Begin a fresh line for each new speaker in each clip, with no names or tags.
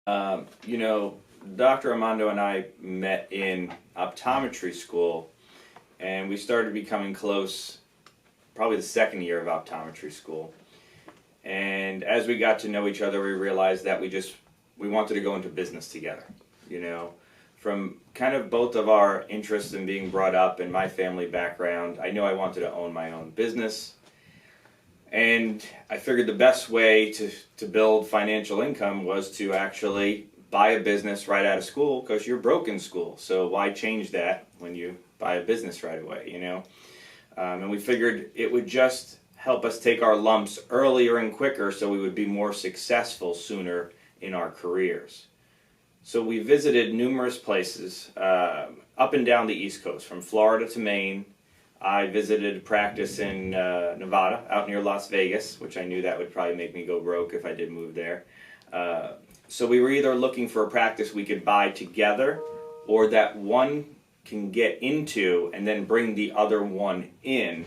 You know, Dr. Armando and I met in optometry school, and we started becoming close probably the second year of optometry school. And as we got to know each other, we realized that we wanted to go into business together. You know, from kind of both of our interests in being brought up and my family background, I knew I wanted to own my own business. And I figured the best way to build financial income was to actually buy a business right out of school, because you're broke in school. So why change that when you buy a business right away, you know? And we figured it would just help us take our lumps earlier and quicker so we would be more successful sooner in our careers. So we visited numerous places up and down the East Coast, from Florida to Maine. I visited practice in Nevada, out near Las Vegas, which I knew that would probably make me go broke if I did move there. So we were either looking for a practice we could buy together, or that one can get into and then bring the other one in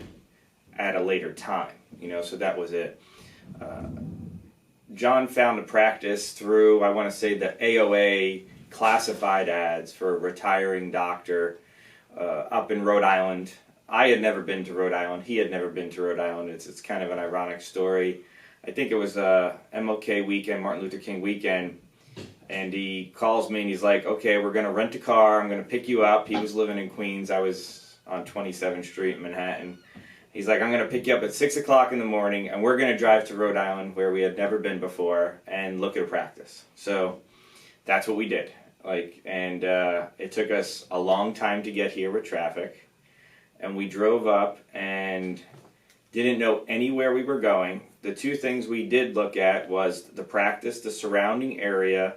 at a later time. You know, so that was it. John found a practice through, I want to say, the AOA classified ads for a retiring doctor up in Rhode Island. I had never been to Rhode Island. He had never been to Rhode Island. It's kind of an ironic story. I think it was MLK weekend, Martin Luther King weekend, and he calls me and he's like, okay, we're going to rent a car. I'm going to pick you up. He was living in Queens. I was on 27th Street in Manhattan. He's like, I'm going to pick you up at 6 o'clock in the morning, and we're going to drive to Rhode Island, where we had never been before, and look at a practice. So that's what we did. And it took us a long time to get here with traffic. And we drove up and didn't know anywhere we were going. The two things we did look at was the practice, the surrounding area,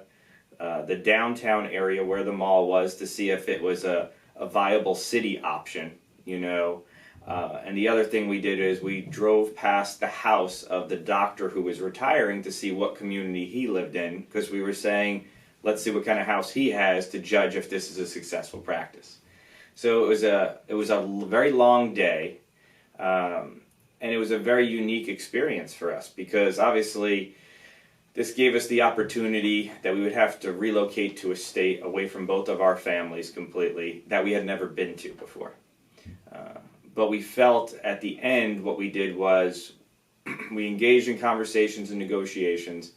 the downtown area where the mall was, to see if it was a viable city option, you know. And the other thing we did is we drove past the house of the doctor who was retiring to see what community he lived in, because we were saying, let's see what kind of house he has to judge if this is a successful practice. So it was a very long day, and it was a very unique experience for us, because obviously this gave us the opportunity that we would have to relocate to a state away from both of our families completely that we had never been to before. But we felt at the end what we did was we engaged in conversations and negotiations,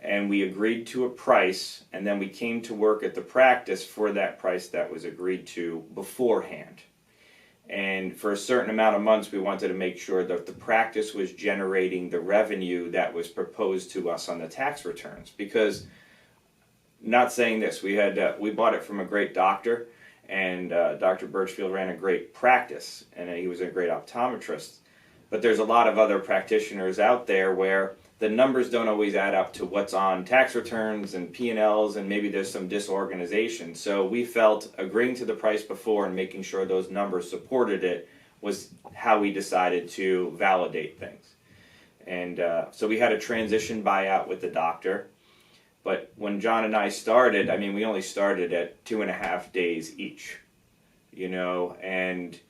and we agreed to a price, and then we came to work at the practice for that price that was agreed to beforehand. And for a certain amount of months, we wanted to make sure that the practice was generating the revenue that was proposed to us on the tax returns. Because, not saying this, we bought it from a great doctor, and Dr. Birchfield ran a great practice, and he was a great optometrist. But there's a lot of other practitioners out there where the numbers don't always add up to what's on tax returns and P&Ls, and maybe there's some disorganization. So we felt agreeing to the price before and making sure those numbers supported it was how we decided to validate things. And so we had a transition buyout with the doctor. But when John and I started, I mean, we only started at 2.5 days each, you know, and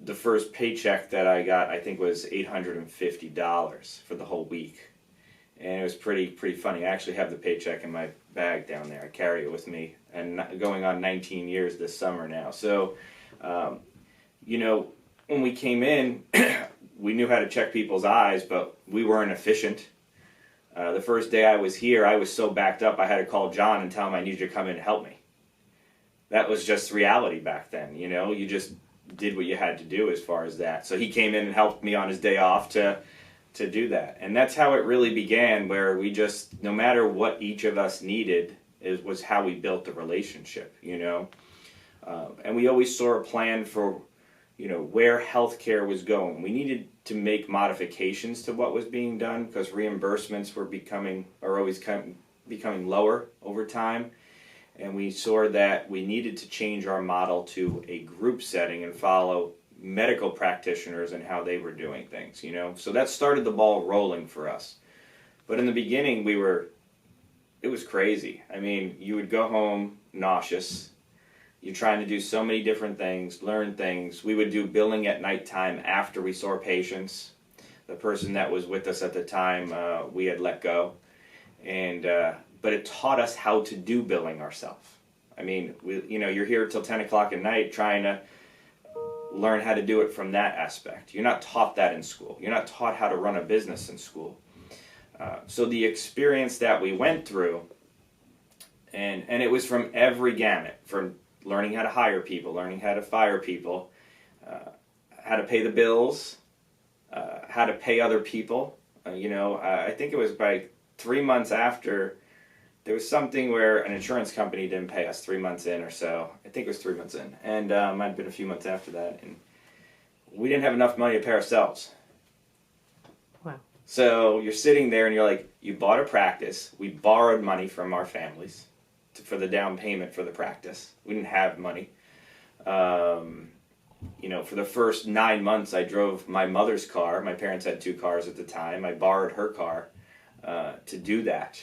the first paycheck that I got, I think, was $850 for the whole week. And it was pretty funny. I actually have the paycheck in my bag down there. I carry it with me, and going on 19 years this summer now. So, you know, when we came in, we knew how to check people's eyes, but we weren't efficient. The first day I was here, I was so backed up, I had to call John and tell him I needed you to come in and help me. That was just reality back then, you know. You just did what you had to do as far as that. So he came in and helped me on his day off to do that. And that's how it really began, where we just, no matter what each of us needed, was how we built the relationship, you know. And we always saw a plan for, you know, where healthcare was going. We needed to make modifications to what was being done, because reimbursements are always becoming lower over time. And we saw that we needed to change our model to a group setting and follow medical practitioners and how they were doing things, you know. So that started the ball rolling for us. But in the beginning, it was crazy. I mean, you would go home nauseous. You're trying to do so many different things, learn things. We would do billing at nighttime after we saw patients. The person that was with us at the time, we had let go. And but it taught us how to do billing ourselves. I mean, you're here till 10 o'clock at night trying to learn how to do it from that aspect. You're not taught that in school. You're not taught how to run a business in school. So the experience that we went through, and it was from every gamut, from learning how to hire people, learning how to fire people, how to pay the bills, how to pay other people. I think it was by 3 months after, there was something where an insurance company didn't pay us 3 months in or so. I think it was 3 months in, and it might have been a few months after that, and we didn't have enough money to pay ourselves.
Wow.
So you're sitting there and you're like, you bought a practice. We borrowed money from our families for the down payment for the practice. We didn't have money. For the first 9 months, I drove my mother's car. My parents had 2 cars at the time. I borrowed her car to do that,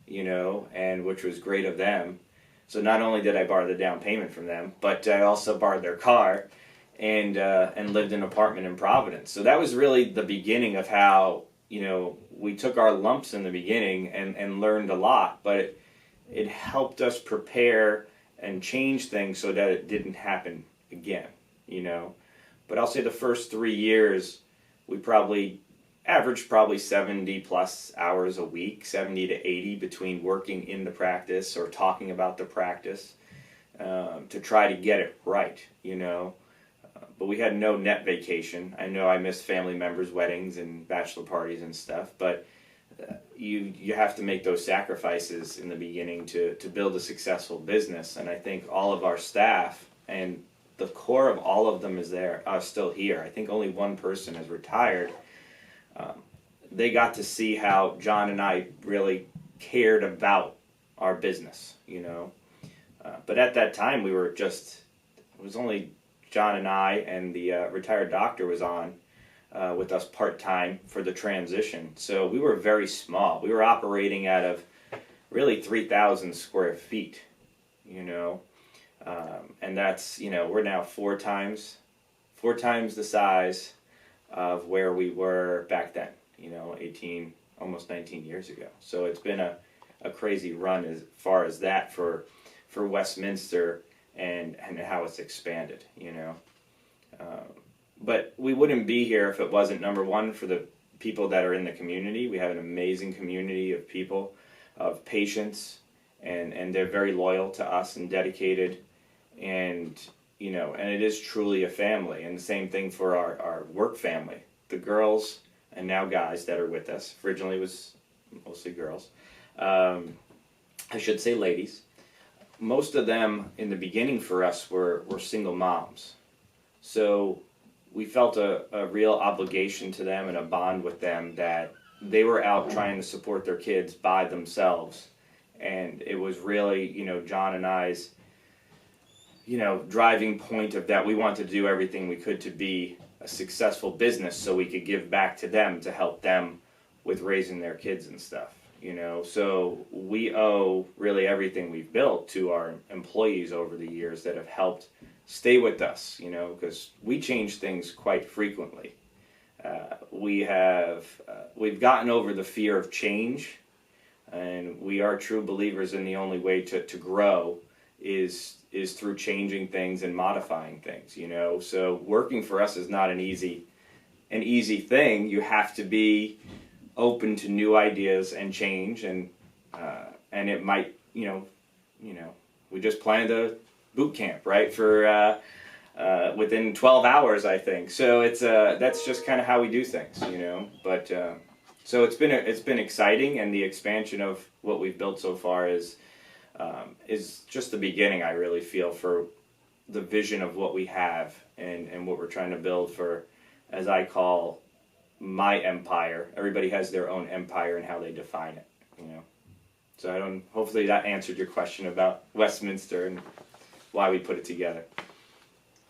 and which was great of them. So not only did I borrow the down payment from them, but I also borrowed their car and lived in an apartment in Providence. So that was really the beginning of how, we took our lumps in the beginning and learned a lot, but it helped us prepare and change things so that it didn't happen again, But I'll say the first 3 years, we averaged 70 plus hours a week, 70 to 80 between working in the practice or talking about the practice to try to get it right, But we had no net vacation. I know I missed family members' weddings and bachelor parties and stuff, but you have to make those sacrifices in the beginning to build a successful business. And I think all of our staff, and the core of all of them is still here. I think only one person has retired. They got to see how John and I really cared about our business, But at that time, it was only John and I, and the retired doctor was on with us part-time for the transition. So we were very small. We were operating out of really 3,000 square feet, and that's, we're now four times the size of where we were back then, 18, almost 19 years ago. So it's been a crazy run as far as that for Westminster and how it's expanded, But we wouldn't be here if it wasn't, number one, for the people that are in the community. We have an amazing community of people, of patients, and they're very loyal to us and dedicated, and and it is truly a family. And the same thing for our work family, the girls and now guys that are with us. Originally it was mostly girls, I should say ladies. Most of them in the beginning for us were single moms, so we felt a real obligation to them and a bond with them that they were out trying to support their kids by themselves. And it was really, John and I's, driving point of that. We wanted to do everything we could to be a successful business so we could give back to them to help them with raising their kids and stuff, So we owe really everything we've built to our employees over the years that have helped stay with us, because we change things quite frequently. We've gotten over the fear of change, and we are true believers in the only way to grow is through changing things and modifying things, So working for us is not an easy thing. You have to be open to new ideas and change, and it might, we just planned a boot camp, right, for within 12 hours, I think. So that's just kind of how we do things, But so it's been exciting, and the expansion of what we've built so far is just the beginning. I really feel for the vision of what we have and what we're trying to build for, as I call, my empire. Everybody has their own empire and how they define it, So hopefully that answered your question about Westminster and why we put it together.